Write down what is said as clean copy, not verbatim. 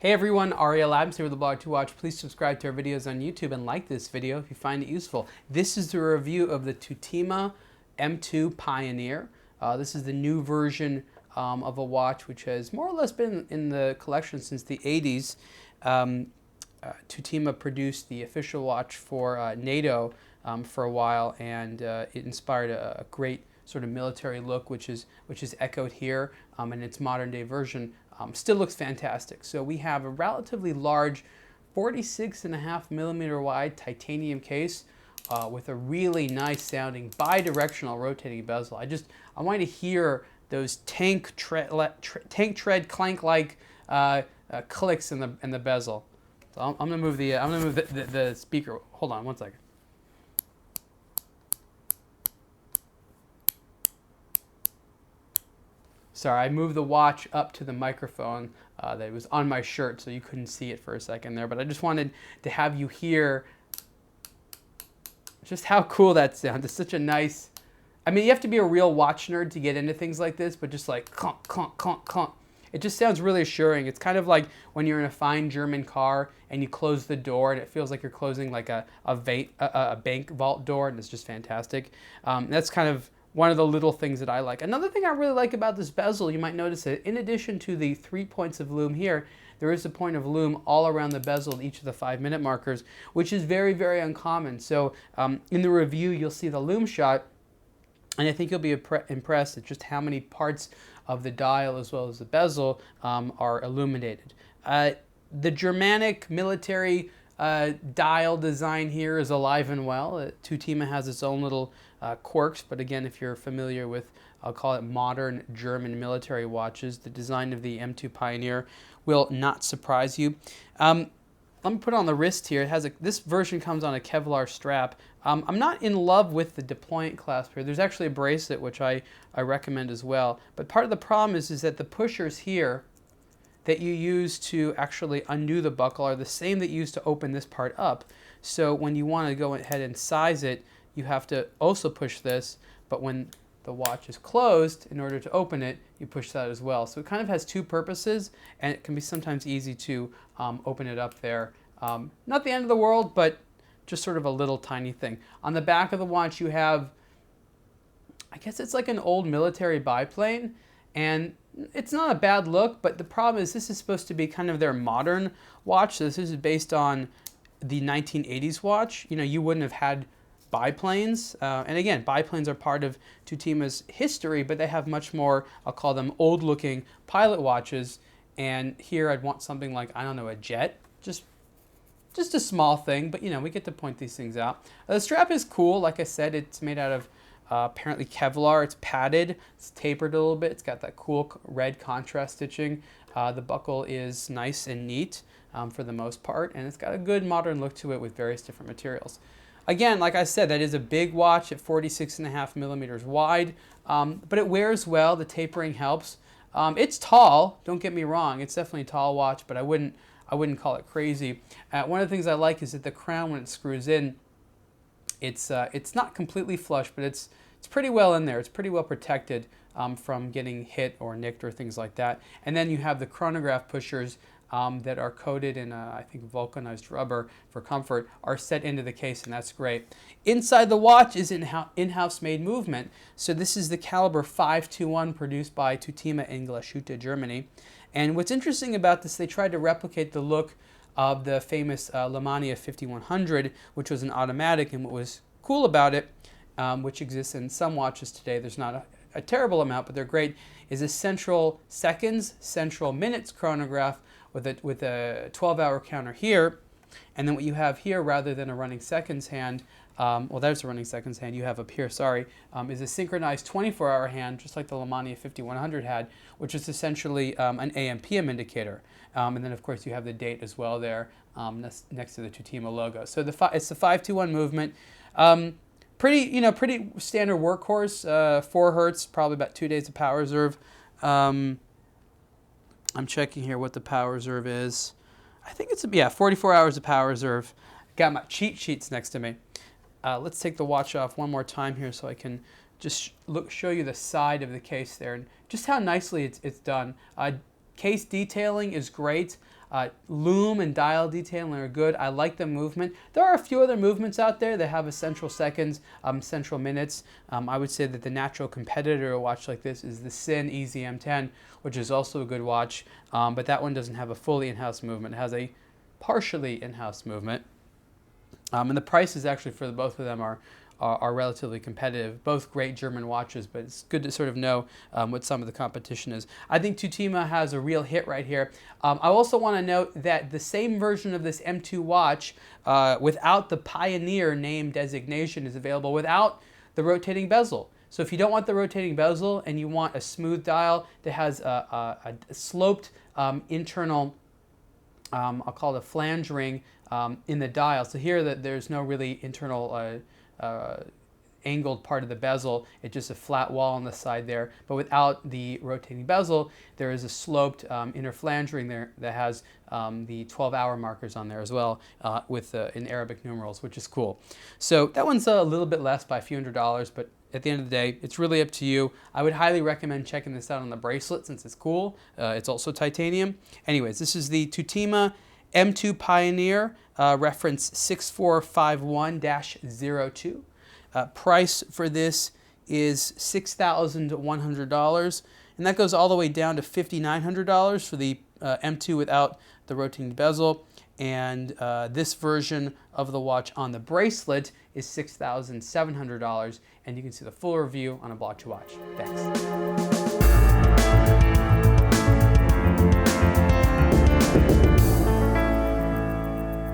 Hey everyone, Ariel Adams here with aBlogtoWatch. Please subscribe to our videos on YouTube and like this video if you find it useful. This is the review of the Tutima M2 Pioneer. This is the new version of a watch which has more or less been in the collection since the 80s. Tutima produced the official watch for NATO for a while, and it inspired a great sort of military look, which is echoed here in its modern day version. Still looks fantastic. So we have a relatively large 46.5mm wide titanium case with a really nice sounding bi-directional rotating bezel. I want to hear those tank tread clank like clicks in the bezel. So I'm gonna move the speaker. Hold on one second. Sorry, I moved the watch up to the microphone that was on my shirt, so you couldn't see it for a second there. But I just wanted to have you hear just how cool that sounds. It's such a nice... I mean, you have to be a real watch nerd to get into things like this, but just like clunk, clunk, clunk, clunk. It just sounds really assuring. It's kind of like when you're in a fine German car and you close the door and it feels like you're closing like a bank vault door, and it's just fantastic. That's kind of one of the little things that I like. Another thing I really like about this bezel, you might notice that in addition to the 3 points of lume here, there is a point of lume all around the bezel at each of the 5-minute markers, which is very, very uncommon. So in the review, you'll see the lume shot, and I think you'll be impressed at just how many parts of the dial as well as the bezel are illuminated. The Germanic military dial design here is alive and well. Tutima has its own little quirks, but again, if you're familiar with, I'll call it modern German military watches, the design of the M2 Pioneer will not surprise you. Let me put it on the wrist here. It has this version comes on a Kevlar strap. I'm not in love with the deployant clasp here. There's actually a bracelet which I recommend as well. But part of the problem is that the pushers here that you use to actually undo the buckle are the same that you use to open this part up. So when you want to go ahead and size it, you have to also push this, but when the watch is closed, in order to open it, you push that as well. So it kind of has two purposes, and it can be sometimes easy to open it up there. Not the end of the world, but just sort of a little tiny thing. On the back of the watch, you have, I guess it's like an old military biplane, and it's not a bad look, but the problem is this is supposed to be kind of their modern watch. So this is based on the 1980s watch. You know, you wouldn't have had biplanes, and again, biplanes are part of Tutima's history, but they have much more, I'll call them old-looking pilot watches, and here I'd want something like, I don't know, a jet, just a small thing, but you know, we get to point these things out. The strap is cool. Like I said, it's made out of apparently Kevlar. It's padded, it's tapered a little bit, it's got that cool red contrast stitching. The buckle is nice and neat for the most part, and it's got a good modern look to it with various different materials. Again, like I said, that is a big watch at 46.5mm wide, but it wears well. The tapering helps. It's tall, don't get me wrong. It's definitely a tall watch, but I wouldn't call it crazy. One of the things I like is that the crown, when it screws in, it's not completely flush, but it's pretty well in there. It's pretty well protected from getting hit or nicked or things like that. And then you have the chronograph pushers that are coated in, I think, vulcanized rubber for comfort, are set into the case, and that's great. Inside the watch is in-house made movement. So this is the caliber 521 produced by Tutima in Glashütte, Germany. And what's interesting about this, they tried to replicate the look of the famous Lemania 5100, which was an automatic, and what was cool about it, which exists in some watches today, there's not a terrible amount, but they're great, is a central seconds, central minutes chronograph with a 12-hour counter here, and then what you have here, rather than a running seconds hand, well, there's a running seconds hand you have up here, sorry, is a synchronized 24-hour hand, just like the Lemania 5100 had, which is essentially an AM/PM indicator. And then, of course, you have the date as well there next to the Tutima logo. So it's the 521 movement. Pretty standard workhorse, 4 hertz, probably about 2 days of power reserve. I'm checking here what the power reserve is. I think it's, 44 hours of power reserve. Got my cheat sheets next to me. Let's take the watch off one more time here so I can just show you the side of the case there and just how nicely it's done. Case detailing is great. Lume and dial detailing are good. I like the movement. There are a few other movements out there that have a central seconds, central minutes. I would say that the natural competitor to a watch like this is the Sin Easy M10, which is also a good watch, but that one doesn't have a fully in-house movement. It has a partially in-house movement. And the prices actually for both of them are relatively competitive. Both great German watches, but it's good to sort of know what some of the competition is. I think Tutima has a real hit right here. I also want to note that the same version of this M2 watch without the Pioneer name designation is available without the rotating bezel. So if you don't want the rotating bezel and you want a smooth dial that has a sloped internal, I'll call it a flange ring in the dial. So here that there's no really internal angled part of the bezel. It's just a flat wall on the side there. But without the rotating bezel, there is a sloped inner flange ring there that has the 12-hour markers on there as well with in Arabic numerals, which is cool. So that one's a little bit less by a few $100s, but at the end of the day, it's really up to you. I would highly recommend checking this out on the bracelet since it's cool. It's also titanium. Anyways, this is the Tutima M2 Pioneer, reference 6451-02. Price for this is $6,100, and that goes all the way down to $5,900 for the M2 without the rotating bezel. And this version of the watch on the bracelet is $6,700, and you can see the full review on aBlogtoWatch. Thanks.